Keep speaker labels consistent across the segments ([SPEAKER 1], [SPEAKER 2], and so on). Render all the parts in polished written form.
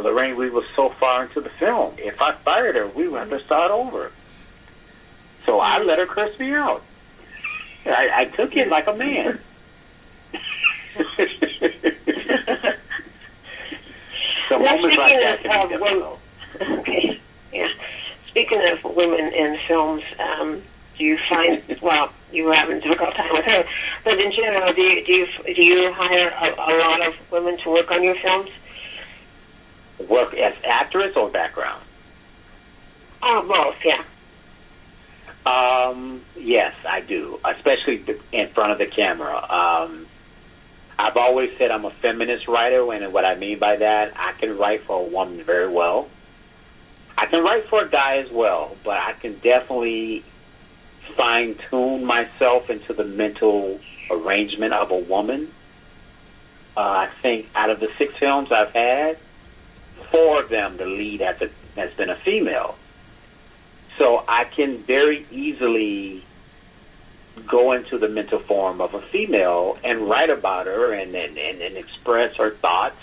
[SPEAKER 1] Lorraine, we were so far into the film. If I fired her, we would have to start over. So I let her curse me out. I took it like a man. So moments like that can be difficult.
[SPEAKER 2] Okay, yeah. Speaking of women in films, do you find, well, you were having a difficult time with her, but in general, do you hire a lot of women to work on your films?
[SPEAKER 1] Work as actress or background?
[SPEAKER 2] Oh, both, yeah.
[SPEAKER 1] Yes, I do, especially in front of the camera. I've always said I'm a feminist writer, and what I mean by that, I can write for a woman very well. I can write for a guy as well, but I can definitely fine-tune myself into the mental arrangement of a woman. I think out of the 6 films I've had, 4 of them, the lead has been a female. So I can very easily go into the mental form of a female and write about her and express her thoughts,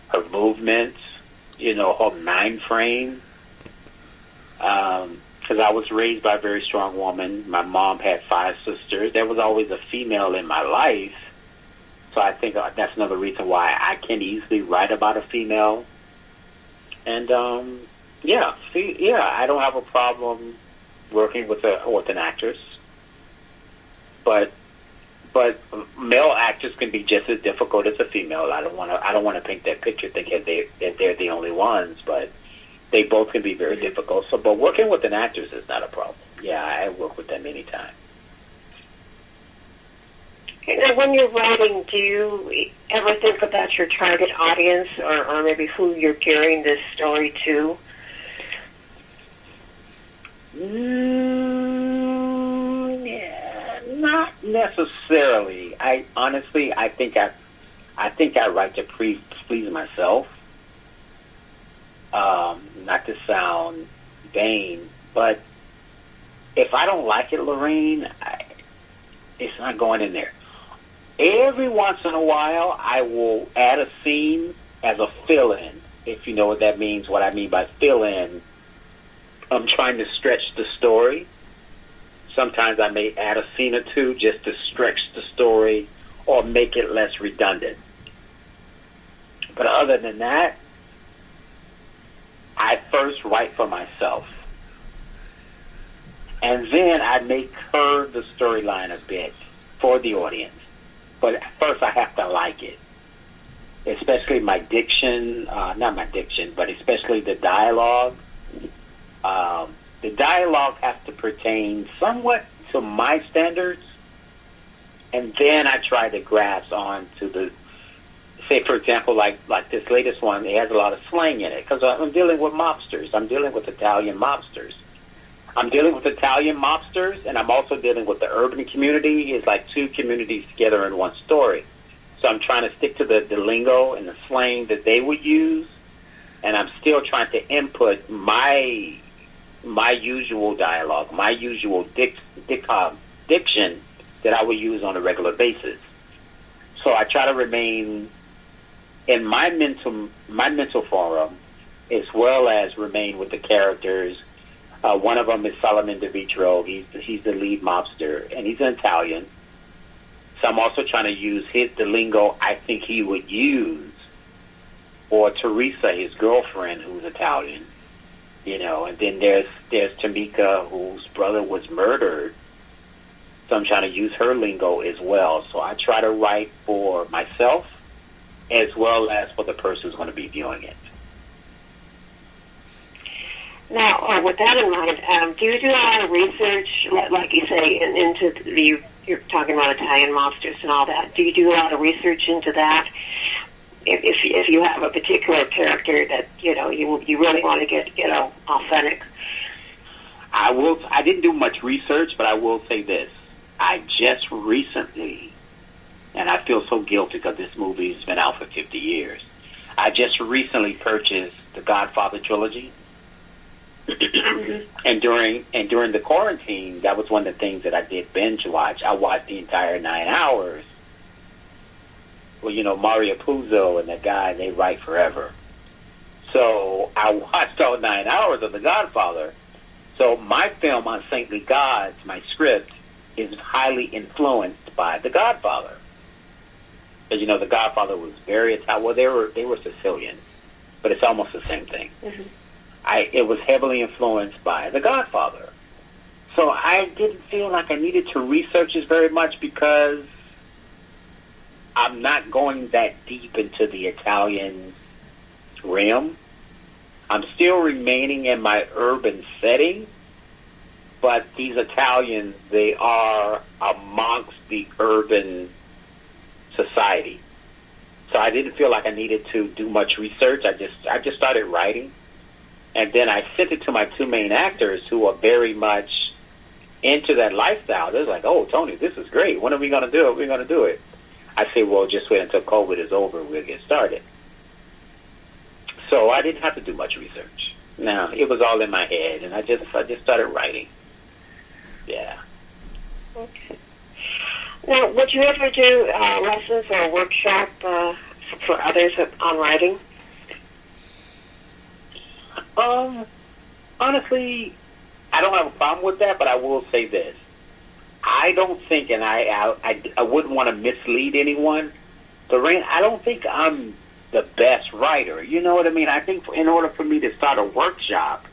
[SPEAKER 1] her movements, her mind frame. Because I was raised by a very strong woman. My mom had 5 sisters. There was always a female in my life. So I think that's another reason why I can easily write about a female. And, I don't have a problem working with an actress. But male actors can be just as difficult as a female. I don't want to paint that picture thinking that they're the only ones, but they both can be very difficult. So, but working with an actress is not a problem. Yeah, I work with them anytime.
[SPEAKER 2] Now, when you're writing, do you ever think about your target audience or maybe who you're gearing this story to?
[SPEAKER 1] Not necessarily. I think I write to please myself. Not to sound vain, but if I don't like it, Lorraine, it's not going in there. Every once in a while, I will add a scene as a fill-in, if you know what that means. What I mean by fill-in, I'm trying to stretch the story. Sometimes I may add a scene or two just to stretch the story or make it less redundant. But other than that, I first write for myself. And then I make her the storyline a bit for the audience. But first I have to like it. Especially my diction, not my diction, but especially the dialogue. The dialogue has to pertain somewhat to my standards. And then I try to grasp on to the, say, for example, like this latest one, it has a lot of slang in it. Because I'm dealing with mobsters. I'm dealing with Italian mobsters. And I'm also dealing with the urban community. It's like 2 communities together in one story. So I'm trying to stick to the lingo and the slang that they would use. And I'm still trying to input my usual dialogue, my usual diction that I would use on a regular basis. So I try to remain in my mental forum as well as remain with the characters. One of them is Solomon DeVitro. He's the lead mobster, and he's an Italian. So I'm also trying to use the lingo I think he would use, or Teresa, his girlfriend, who's Italian. And then there's Tamika, whose brother was murdered. So I'm trying to use her lingo as well. So I try to write for myself as well as for the person who's going to be viewing it.
[SPEAKER 2] Now, with that in mind, do you do a lot of research, like you say, you're talking about Italian mobsters and all that. Do you do a lot of research into that? If you have a particular character that you really want to get authentic.
[SPEAKER 1] I didn't do much research, but I will say this: I just recently, and I feel so guilty because this movie's been out for 50 years. I just recently purchased the Godfather trilogy, and during the quarantine, that was one of the things that I did binge watch. I watched the entire 9 hours. Well, Mario Puzo and that guy, they write forever. So I watched all 9 hours of The Godfather. So my film on Saintly Gods, my script, is highly influenced by The Godfather. Because, you know, The Godfather was very Italian. Well, they were Sicilian, but it's almost the same thing. It was heavily influenced by The Godfather. So I didn't feel like I needed to research this very much because I'm not going that deep into the Italian realm. I'm still remaining in my urban setting, but these Italians, they are amongst the urban society. So I didn't feel like I needed to do much research. I just started writing, and then I sent it to my two main actors who are very much into that lifestyle. They're like, "Oh, Tony, this is great. When are we going to do it? We're going to do it." I say, "Well, just wait until COVID is over. We'll get started." So I didn't have to do much research. No, it was all in my head, and I just started writing. Yeah.
[SPEAKER 2] Okay. Now, would you ever do lessons or a workshop for others on writing?
[SPEAKER 1] Honestly, I don't have a problem with that, but I will say this. I don't think, and I wouldn't want to mislead anyone, but I don't think I'm the best writer. You know what I mean? I think in order for me to start a workshop,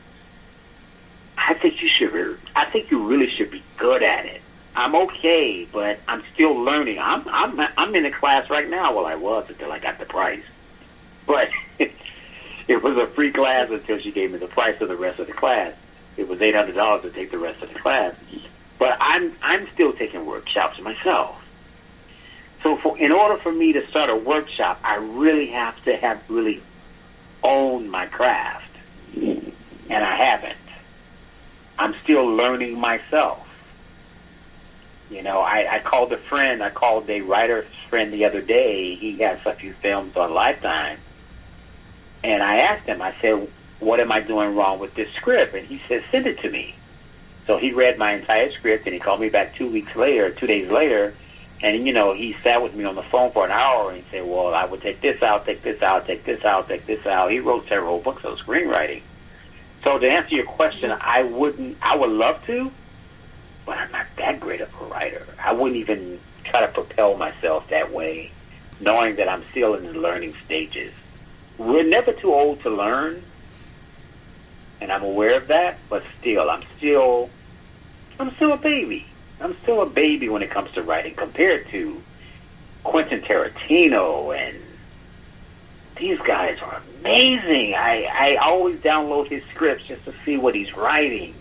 [SPEAKER 1] I think you really should be good at it. I'm okay, but I'm still learning. I'm in a class right now. Well, I was until I got the price, but it was a free class until she gave me the price of the rest of the class. It was $800 to take the rest of the class. But I'm still taking workshops myself. So in order for me to start a workshop, I really have to really own my craft. And I haven't. I'm still learning myself. You know, I called a writer's friend the other day. He has a few films on Lifetime. And I asked him, I said, "What am I doing wrong with this script?" And he said, "Send it to me." So he read my entire script, and he called me back 2 days later, and, you know, he sat with me on the phone for an hour, and he said, "Well, I would take this out, take this out, take this out, take this out." He wrote several books of screenwriting. So to answer your question, I would love to, but I'm not that great of a writer. I wouldn't even try to propel myself that way, knowing that I'm still in the learning stages. We're never too old to learn, and I'm aware of that, but still, I'm still a baby. I'm still a baby when it comes to writing compared to Quentin Tarantino, and these guys are amazing. I always download his scripts just to see what he's writing.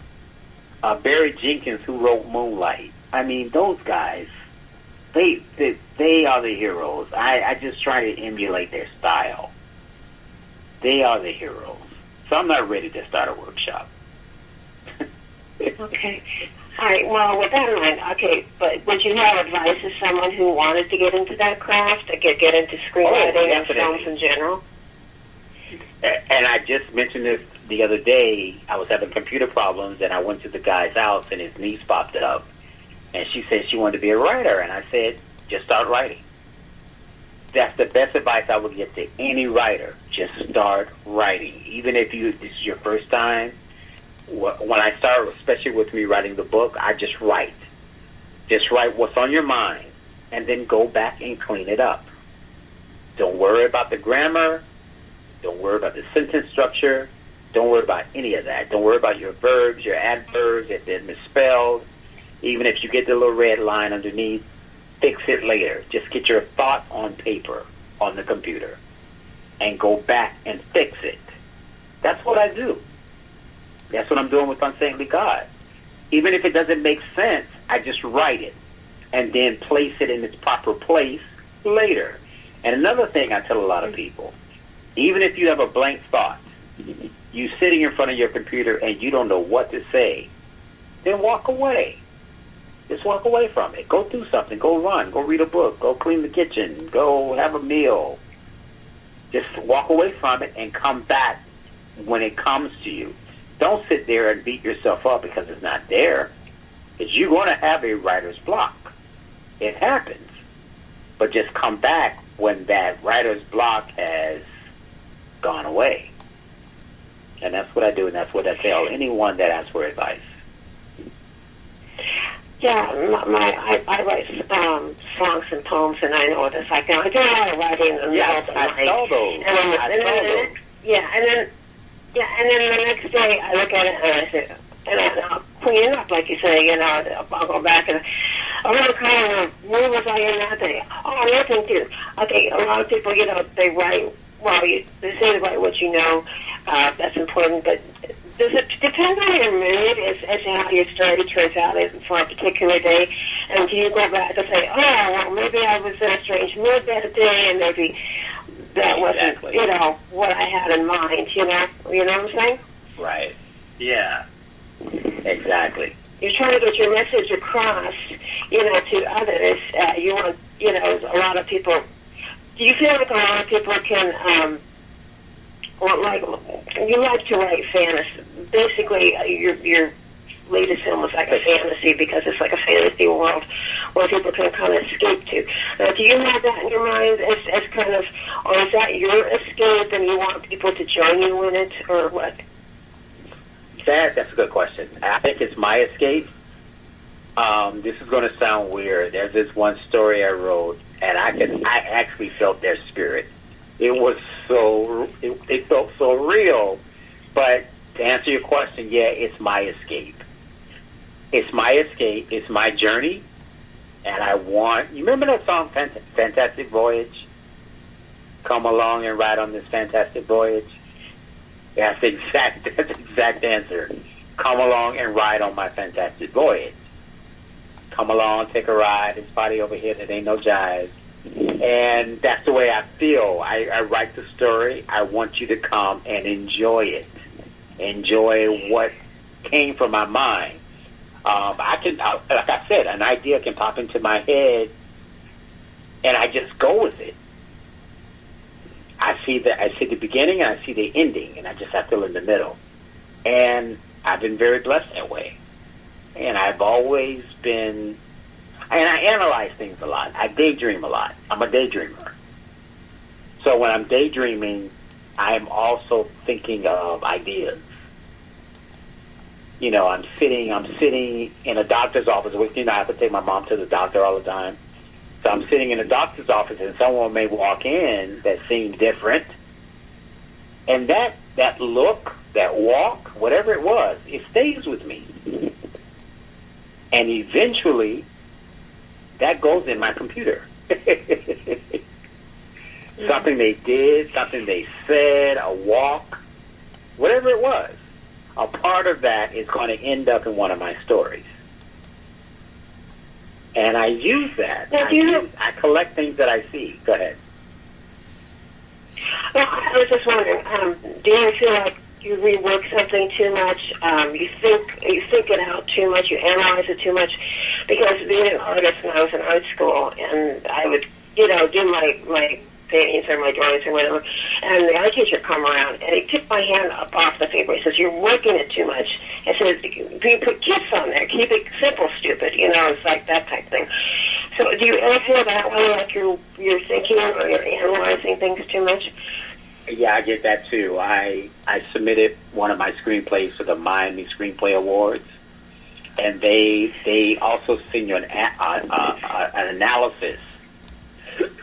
[SPEAKER 1] Barry Jenkins, who wrote Moonlight. I mean, those guys, they are the heroes. I just try to emulate their style. They are the heroes. So I'm not ready to start a workshop.
[SPEAKER 2] Okay. All right. Well, with that in mind, okay, but would you have advice to someone who wanted to get into that craft, to get into screenwriting and films in general?
[SPEAKER 1] And I just mentioned this the other day. I was having computer problems, and I went to the guy's house, and his niece popped up, and she said she wanted to be a writer, and I said, just start writing. That's the best advice I would give to any writer. Just start writing. Even if this is your first time, when I start, especially with me writing the book, I just write. Just write what's on your mind, and then go back and clean it up. Don't worry about the grammar. Don't worry about the sentence structure. Don't worry about any of that. Don't worry about your verbs, your adverbs, if they're misspelled. Even if you get the little red line underneath, fix it later. Just get your thought on paper, on the computer, and go back and fix it. That's what I do. That's what I'm doing with Unsaintly God. Even if it doesn't make sense, I just write it and then place it in its proper place later. And another thing I tell a lot of people, even if you have a blank thought, you sitting in front of your computer and you don't know what to say, then walk away. Just walk away from it. Go do something. Go run. Go read a book. Go clean the kitchen. Go have a meal. Just walk away from it and come back when it comes to you. Don't sit there and beat yourself up because it's not there. Because you're going to have a writer's block. It happens. But just come back when that writer's block has gone away. And that's what I do, and that's what I tell anyone that asks for advice.
[SPEAKER 2] Yeah, I write songs and poems, and I know what it's like. Now, I do a lot of writing in the middle of the night.
[SPEAKER 1] I saw those.
[SPEAKER 2] And then the next day I look at it and I say, and I'll clean it up, like you say, I'll go back and I'm going to call where was I in that day? Oh, nothing too. Okay, a lot of people, they write, they say to write what you know, that's important, but does it depend on your mood as to how your story turns out for a particular day? And do you go back and say, oh, well, maybe I was in a strange mood that day, and maybe that wasn't, what I had in mind, you know what I'm saying?
[SPEAKER 1] Right. Yeah. Exactly.
[SPEAKER 2] You're trying to get your message across, to others. You want, a lot of people. Do you feel like a lot of people can, you like to write fantasy? Basically, your latest film was like a fantasy because it's like a fantasy world where people can kind of escape to. Do you have that in your mind as kind of, or is that your escape and you want people to join you in it, or what?
[SPEAKER 1] That's a good question. I think it's my escape. This is going to sound weird. There's this one story I wrote, and I actually felt their spirit. It was it felt so real. But to answer your question, yeah, it's my escape. It's my escape. It's my journey. And you remember that song, Fantastic Voyage? Come along and ride on this fantastic voyage. That's the exact answer. Come along and ride on my fantastic voyage. Come along, take a ride. It's party over here that ain't no jive. And that's the way I feel. I write the story. I want you to come and enjoy it. Enjoy what came from my mind. Like I said, an idea can pop into my head, and I just go with it. I see the beginning, and I see the ending, and I just have to fill in the middle. And I've been very blessed that way. And I've always been, and I analyze things a lot. I daydream a lot. I'm a daydreamer. So when I'm daydreaming, I'm also thinking of ideas. I'm sitting in a doctor's office. I have to take my mom to the doctor all the time. So I'm sitting in a doctor's office, and someone may walk in that seems different. And that look, that walk, whatever it was, it stays with me. And eventually, that goes in my computer. Something they did, something they said, a walk, whatever it was. A part of that is going to end up in one of my stories. And I use that. I collect things that I see. Go ahead.
[SPEAKER 2] Well, I was just wondering, do you feel like you rework something too much? You think it out too much? You analyze it too much? Because being an artist when I was in art school, and I would, do my paintings or my drawings or whatever, and the art teacher come around and he took my hand up off the paper. He says, "You're working it too much." He says, "You put kids on there. Keep it simple, stupid." It's like that type thing. So do you ever feel that way, like you're thinking or you're analyzing things too much?
[SPEAKER 1] Yeah, I get that too. I submitted one of my screenplays to the Miami Screenplay Awards, and they also send you an analysis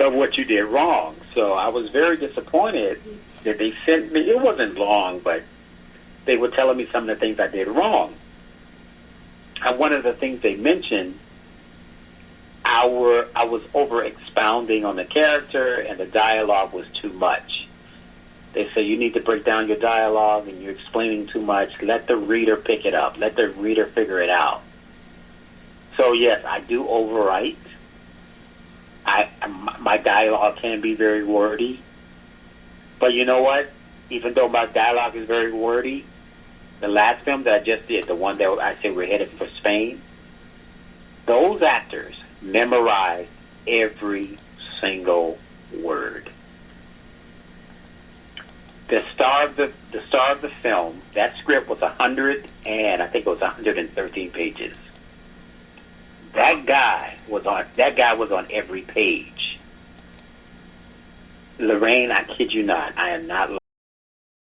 [SPEAKER 1] of what you did wrong. So I was very disappointed that they sent me. It wasn't long, but they were telling me some of the things I did wrong. And one of the things they mentioned, I was over expounding on the character, and the dialogue was too much. They say you need to break down your dialogue, and you're explaining too much. Let the reader pick it up. Let the reader figure it out. So yes, I do overwrite. My dialogue can be very wordy. But you know what? Even though my dialogue is very wordy, the last film that I just did, the one that I said we're headed for Spain, those actors memorized every single word. The star of the film, that script was 113 pages. That guy was on every page. Lorraine, I kid you not, I am not